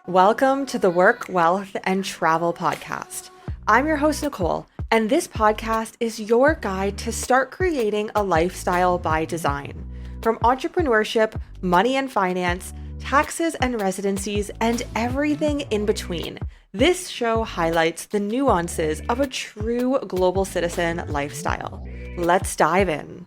Welcome to the Work, Wealth, and Travel podcast. I'm your host, Nicole, and this podcast is your guide to start creating a lifestyle by design. From entrepreneurship, money and finance, taxes and residencies, and everything in between, this show highlights the nuances of a true global citizen lifestyle. Let's dive in.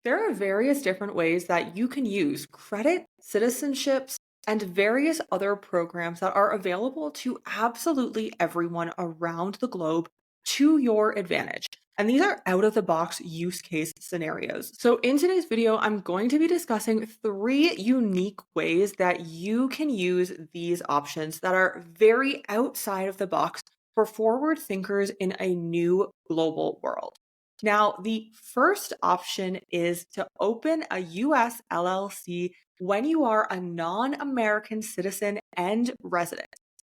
There are various different ways that you can use credit, citizenships, and various other programs that are available to absolutely everyone around the globe to your advantage. And these are out of the box use case scenarios. So, in today's video, I'm going to be discussing three unique ways that you can use these options that are very outside of the box for forward thinkers in a new global world. Now, the first option is to open a US LLC when you are a non American citizen and resident.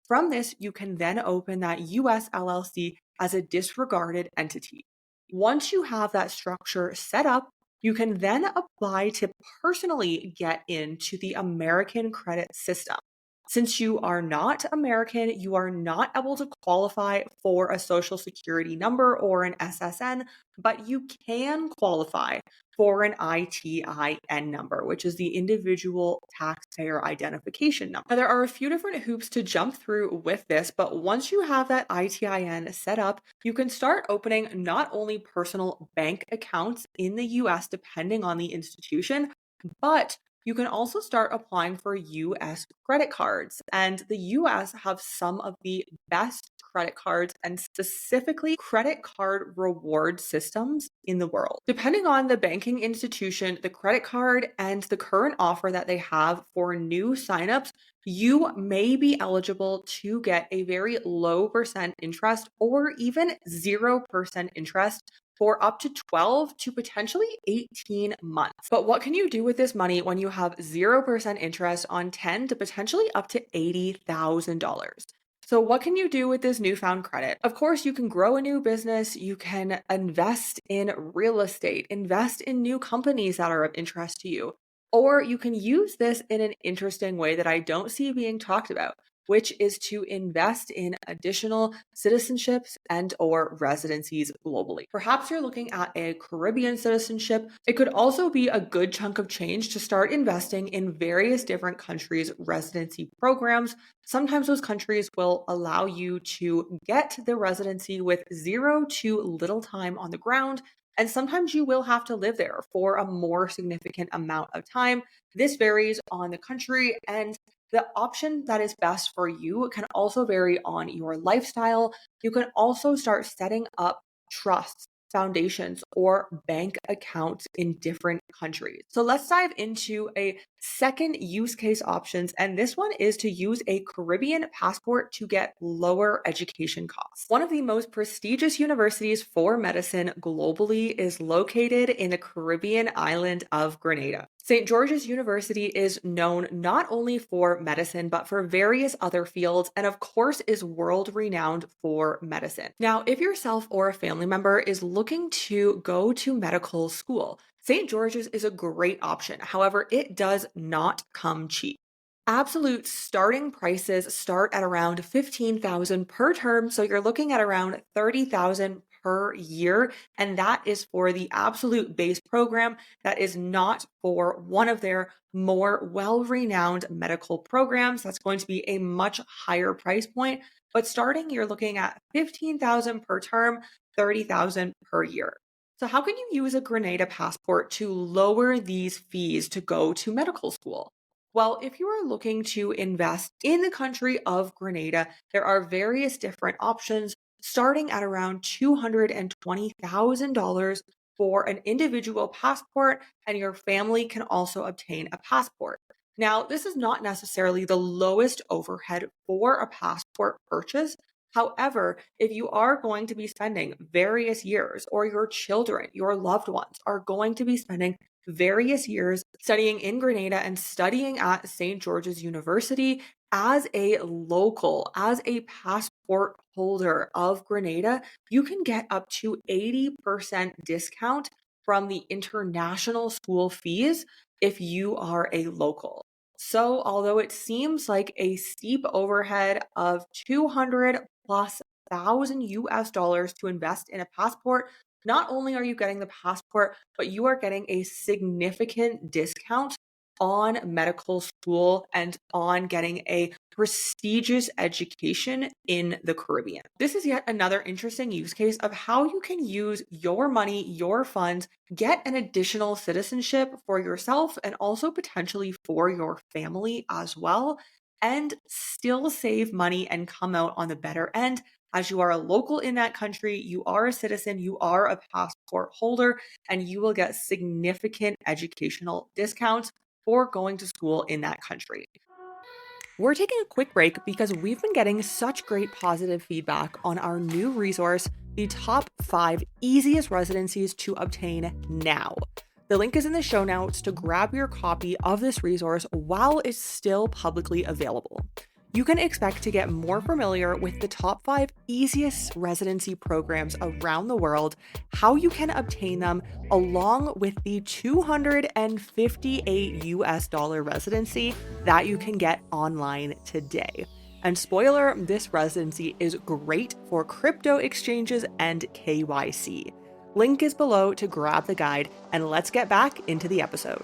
From this, you can then open that US LLC as a disregarded entity. Once you have that structure set up, you can then apply to personally get into the American credit system. Since you are not American, you are not able to qualify for a social security number or an SSN, but you can qualify for an ITIN number, which is the individual taxpayer identification number. Now, there are a few different hoops to jump through with this, but once you have that ITIN set up, you can start opening not only personal bank accounts in the US, depending on the institution, but you can also start applying for US credit cards. And the US have some of the best credit cards and specifically credit card reward systems in the world. Depending on the banking institution, the credit card, and the current offer that they have for new signups, you may be eligible to get a very low percent interest or even 0% interest for up to 12 to potentially 18 months. But what can you do with this money when you have 0% interest on 10 to potentially up to $80,000? So what can you do with this newfound credit? Of course, you can grow a new business, you can invest in real estate, invest in new companies that are of interest to you, or you can use this in an interesting way that I don't see being talked about, which is to invest in additional citizenships and or residencies globally. Perhaps you're looking at a Caribbean citizenship. It could also be a good chunk of change to start investing in various different countries' residency programs. Sometimes those countries will allow you to get the residency with 0 to little time on the ground. And sometimes you will have to live there for a more significant amount of time. This varies on the country, and the option that is best for you can also vary on your lifestyle. You can also start setting up trusts, foundations, or bank accounts in different countries. So let's dive into a second use case options. And this one is to use a Caribbean passport to get lower education costs. One of the most prestigious universities for medicine globally is located in the Caribbean island of Grenada. St. George's University is known not only for medicine, but for various other fields, and of course is world renowned for medicine. Now, if yourself or a family member is looking to go to medical school, St. George's is a great option. However, it does not come cheap. Absolute starting prices start at around $15,000 per term, so you're looking at around $30,000 per year, and that is for the absolute base program. That is not for one of their more well-renowned medical programs. That's going to be a much higher price point, but starting you're looking at $15,000 per term, $30,000 per year. So how can you use a Grenada passport to lower these fees to go to medical school? Well, if you are looking to invest in the country of Grenada, there are various different options starting at around $220,000 for an individual passport, and your family can also obtain a passport. Now, this is not necessarily the lowest overhead for a passport purchase. However, if you are going to be spending various years, or your children, your loved ones are going to be spending various years studying in Grenada and studying at St. George's University as a local, as a passport holder of Grenada, you can get up to 80% discount from the international school fees if you are a local. So, although it seems like a steep overhead of 200 plus thousand US dollars to invest in a passport, not only are you getting the passport, but you are getting a significant discount on medical school and on getting a prestigious education in the Caribbean. This is yet another interesting use case of how you can use your money, your funds, get an additional citizenship for yourself and also potentially for your family as well, and still save money and come out on the better end. As you are a local in that country, you are a citizen, you are a passport holder, and you will get significant educational discounts for going to school in that country. We're taking a quick break because we've been getting such great positive feedback on our new resource, the top 5 easiest residencies to obtain now. The link is in the show notes to grab your copy of this resource while it's still publicly available. You can expect to get more familiar with the top 5 easiest residency programs around the world, how you can obtain them, along with the $258 US residency that you can get online today. And spoiler, this residency is great for crypto exchanges and KYC. Link is below to grab the guide, and let's get back into the episode.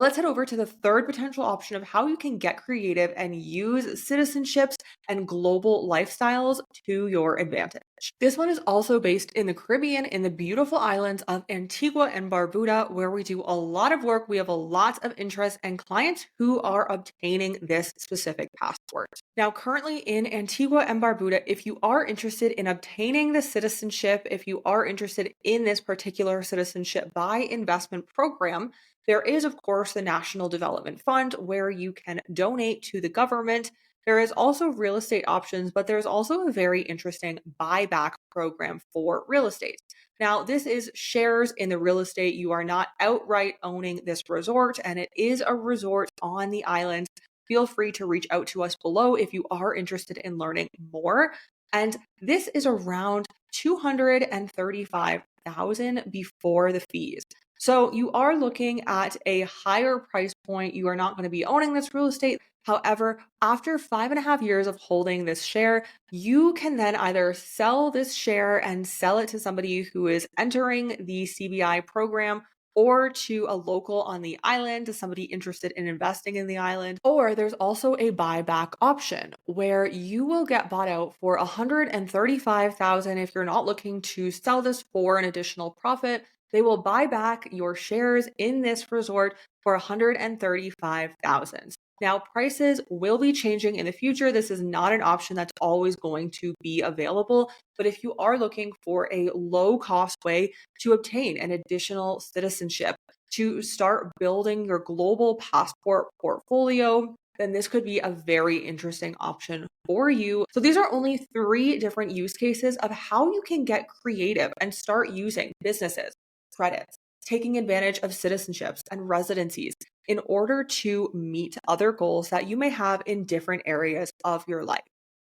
Let's head over to the third potential option of how you can get creative and use citizenships and global lifestyles to your advantage. This one is also based in the Caribbean in the beautiful islands of Antigua and Barbuda, where we do a lot of work. We have a lot of interest and clients who are obtaining this specific passport. Now, currently in Antigua and Barbuda, if you are interested in obtaining the citizenship, if you are interested in this particular citizenship by investment program, there is, of course, the National Development Fund where you can donate to the government. There is also real estate options, but there's also a very interesting buyback program for real estate. Now, this is shares in the real estate. You are not outright owning this resort, and it is a resort on the island. Feel free to reach out to us below if you are interested in learning more. And this is around $235,000 before the fees. So you are looking at a higher price point. You are not going to be owning this real estate. However, after 5.5 years of holding this share, you can then either sell this share and sell it to somebody who is entering the CBI program, or to a local on the island, to somebody interested in investing in the island. Or there's also a buyback option where you will get bought out for $135,000 if you're not looking to sell this for an additional profit. They will buy back your shares in this resort for $135,000. Now, prices will be changing in the future. This is not an option that's always going to be available. But if you are looking for a low cost way to obtain an additional citizenship, to start building your global passport portfolio, then this could be a very interesting option for you. So these are only 3 different use cases of how you can get creative and start using businesses, credits, taking advantage of citizenships and residencies in order to meet other goals that you may have in different areas of your life.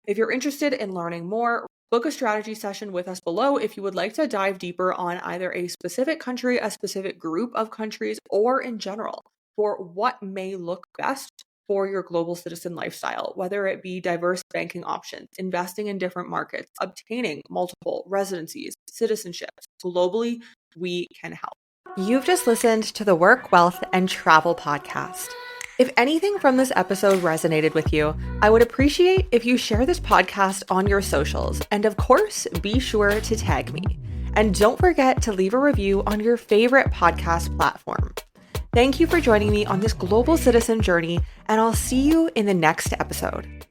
If you're interested in learning more, book a strategy session with us below if you would like to dive deeper on either a specific country, a specific group of countries, or in general for what may look best for your global citizen lifestyle, whether it be diverse banking options, investing in different markets, obtaining multiple residencies, citizenships. Globally, we can help. You've just listened to the Work, Wealth, and Travel podcast. If anything from this episode resonated with you, I would appreciate if you share this podcast on your socials. And of course, be sure to tag me. And don't forget to leave a review on your favorite podcast platform. Thank you for joining me on this global citizen journey, and I'll see you in the next episode.